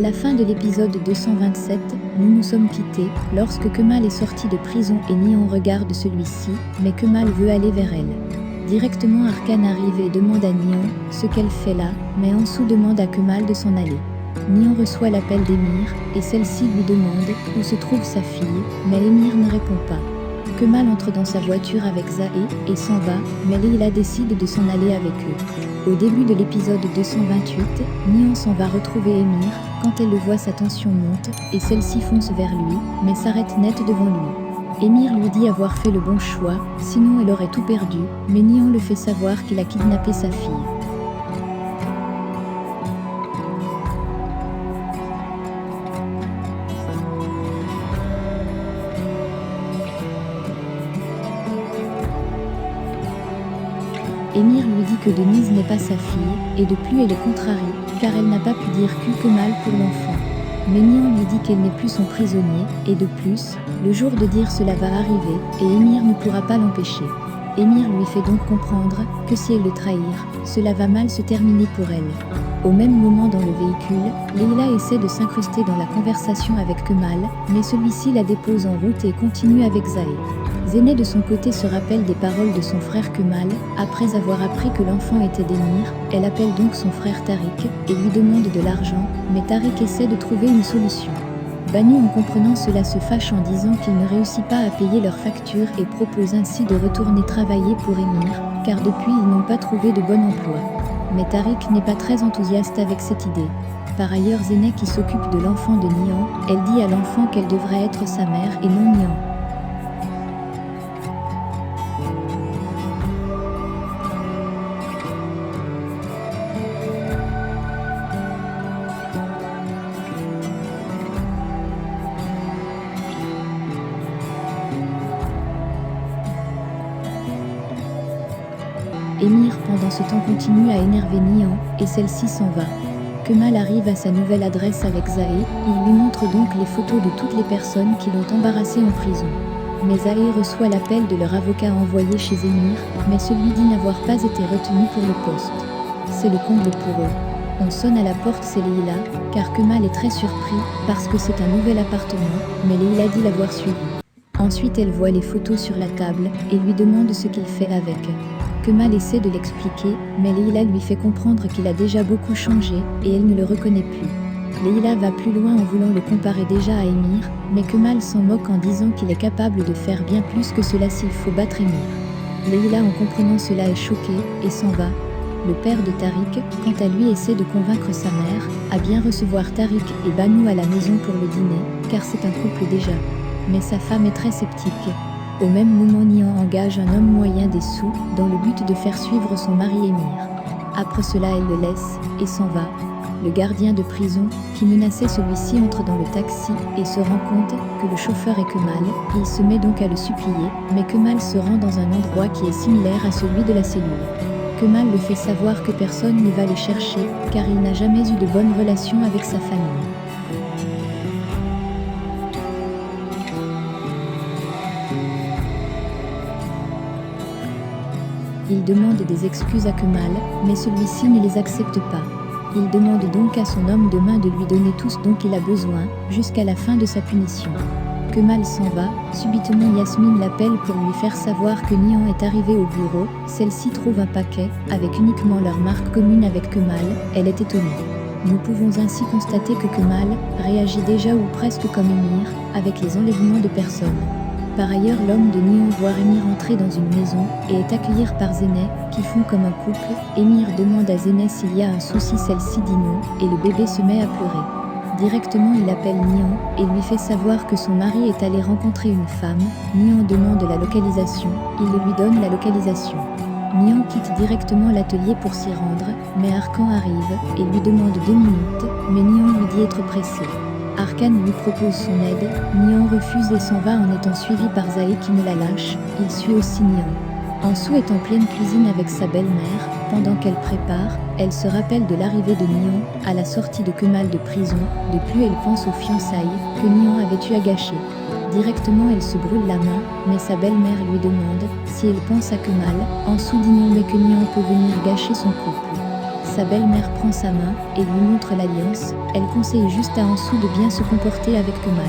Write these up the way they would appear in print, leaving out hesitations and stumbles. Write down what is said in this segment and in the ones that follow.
la fin de l'épisode 227, nous nous sommes quittés, lorsque Kemal est sorti de prison et Neon regarde celui-ci, mais Kemal veut aller vers elle. Directement Arcane arrive et demande à Neon ce qu'elle fait là, mais Ansu demande à Kemal de s'en aller. Neon reçoit l'appel d'Emir, et celle-ci lui demande où se trouve sa fille, mais Emir ne répond pas. Kemal entre dans sa voiture avec Zahe et s'en va, mais Leila décide de s'en aller avec eux. Au début de l'épisode 228, Neon s'en va retrouver Emir, quand elle le voit sa tension monte, et celle-ci fonce vers lui, mais s'arrête net devant lui. Emir lui dit avoir fait le bon choix, sinon elle aurait tout perdu, mais Neon le fait savoir qu'il a kidnappé sa fille. Emir lui dit que Denise n'est pas sa fille, et de plus elle est contrariée, car elle n'a pas pu dire que mal pour l'enfant. Mais Neon lui dit qu'elle n'est plus son prisonnier, et de plus, le jour de dire cela va arriver, et Emir ne pourra pas l'empêcher. Emir lui fait donc comprendre que si elle le trahir, cela va mal se terminer pour elle. Au même moment dans le véhicule, Leila essaie de s'incruster dans la conversation avec Kemal, mais celui-ci la dépose en route et continue avec Zahe. Zéné de son côté se rappelle des paroles de son frère Kemal, après avoir appris que l'enfant était d'Emir, elle appelle donc son frère Tariq et lui demande de l'argent, mais Tariq essaie de trouver une solution. Banu en comprenant cela se fâche en disant qu'il ne réussit pas à payer leurs factures et propose ainsi de retourner travailler pour Emir, car depuis ils n'ont pas trouvé de bon emploi. Mais Tariq n'est pas très enthousiaste avec cette idée. Par ailleurs Zéné qui s'occupe de l'enfant de Neon, elle dit à l'enfant qu'elle devrait être sa mère et non Neon. Emir pendant ce temps continue à énerver Neon, et celle-ci s'en va. Kemal arrive à sa nouvelle adresse avec Zahe, il lui montre donc les photos de toutes les personnes qui l'ont embarrassé en prison. Mais Zahe reçoit l'appel de leur avocat envoyé chez Emir, mais celui dit n'avoir pas été retenu pour le poste. C'est le comble pour eux. On sonne à la porte, c'est Leila, car Kemal est très surpris, parce que c'est un nouvel appartement, mais Leila dit l'avoir suivi. Ensuite elle voit les photos sur la table, et lui demande ce qu'il fait avec. Kemal essaie de l'expliquer, mais Leila lui fait comprendre qu'il a déjà beaucoup changé, et elle ne le reconnaît plus. Leila va plus loin en voulant le comparer déjà à Emir, mais Kemal s'en moque en disant qu'il est capable de faire bien plus que cela s'il faut battre Emir. Leila en comprenant cela est choquée, et s'en va. Le père de Tariq, quant à lui essaie de convaincre sa mère, à bien recevoir Tariq et Banu à la maison pour le dîner, car c'est un couple déjà. Mais sa femme est très sceptique. Au même moment Neon engage un homme moyen des sous, dans le but de faire suivre son mari Emir. Après cela elle le laisse, et s'en va. Le gardien de prison, qui menaçait celui-ci entre dans le taxi, et se rend compte que le chauffeur est Kemal, il se met donc à le supplier, mais Kemal se rend dans un endroit qui est similaire à celui de la cellule. Kemal le fait savoir que personne ne va le chercher, car il n'a jamais eu de bonnes relations avec sa famille. Il demande des excuses à Kemal, mais celui-ci ne les accepte pas. Il demande donc à son homme de main de lui donner tout ce dont il a besoin, jusqu'à la fin de sa punition. Kemal s'en va, subitement Yasmine l'appelle pour lui faire savoir que Neon est arrivé au bureau, celle-ci trouve un paquet, avec uniquement leur marque commune avec Kemal, elle est étonnée. Nous pouvons ainsi constater que Kemal réagit déjà ou presque comme Emir, avec les enlèvements de personnes. Par ailleurs l'homme de Neon voit Emir entrer dans une maison, et est accueilli par Zéné, qui font comme un couple. Emir demande à Zéné s'il y a un souci, celle-ci dit non, et le bébé se met à pleurer. Directement il appelle Neon, et lui fait savoir que son mari est allé rencontrer une femme. Neon demande la localisation, il lui donne la localisation. Neon quitte directement l'atelier pour s'y rendre, mais Arcane arrive, et lui demande 2 minutes, mais Neon lui dit être pressé. Arcane lui propose son aide, Neon refuse et s'en va en étant suivi par Zahe qui ne la lâche, il suit aussi Neon. Ansu est en pleine cuisine avec sa belle-mère, pendant qu'elle prépare, elle se rappelle de l'arrivée de Neon, à la sortie de Kemal de prison, de plus elle pense aux fiançailles, que Neon avait eu à gâcher. Directement elle se brûle la main, mais sa belle-mère lui demande si elle pense à Kemal, Ansu dit non mais que Neon peut venir gâcher son couple. Sa belle-mère prend sa main et lui montre l'alliance. Elle conseille juste à Ansu de bien se comporter avec Kemal.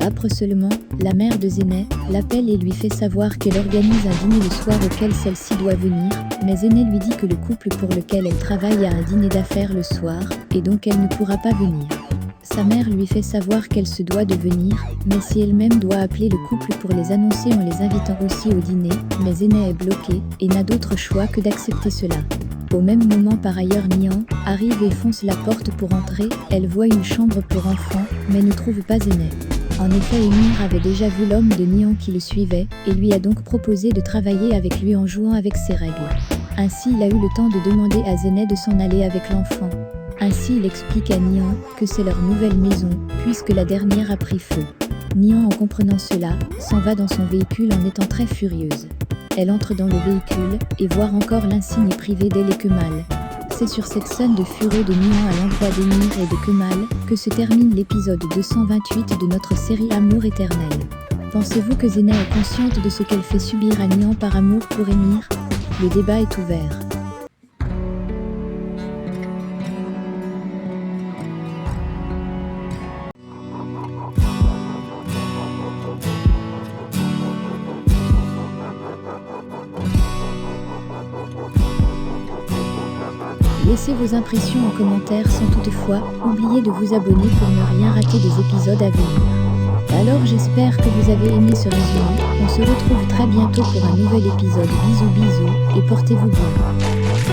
Après seulement, la mère de Zeynep l'appelle et lui fait savoir qu'elle organise un dîner le soir auquel celle-ci doit venir, mais Zeynep lui dit que le couple pour lequel elle travaille a un dîner d'affaires le soir, et donc elle ne pourra pas venir. Sa mère lui fait savoir qu'elle se doit de venir, mais si elle-même doit appeler le couple pour les annoncer en les invitant aussi au dîner, mais Zeynep est bloquée, et n'a d'autre choix que d'accepter cela. Au même moment par ailleurs Nihan arrive et fonce la porte pour entrer, elle voit une chambre pour enfants, mais ne trouve pas Zeynep. En effet, Emir avait déjà vu l'homme de Nihan qui le suivait, et lui a donc proposé de travailler avec lui en jouant avec ses règles. Ainsi il a eu le temps de demander à Zeynep de s'en aller avec l'enfant. Ainsi il explique à Nihan que c'est leur nouvelle maison, puisque la dernière a pris feu. Nihan, en comprenant cela, s'en va dans son véhicule en étant très furieuse. Elle entre dans le véhicule, et voir encore l'insigne privé d'elle et Kemal. C'est sur cette scène de fureur de Nihan à l'endroit d'Emir et de Kemal que se termine l'épisode 228 de notre série Amour éternel. Pensez-vous que Zeynep est consciente de ce qu'elle fait subir à Nihan par amour pour Emir ? Le débat est ouvert. Laissez vos impressions en commentaire sans toutefois oublier de vous abonner pour ne rien rater des épisodes à venir. Alors j'espère que vous avez aimé ce résumé, on se retrouve très bientôt pour un nouvel épisode. Bisous bisous et portez-vous bien.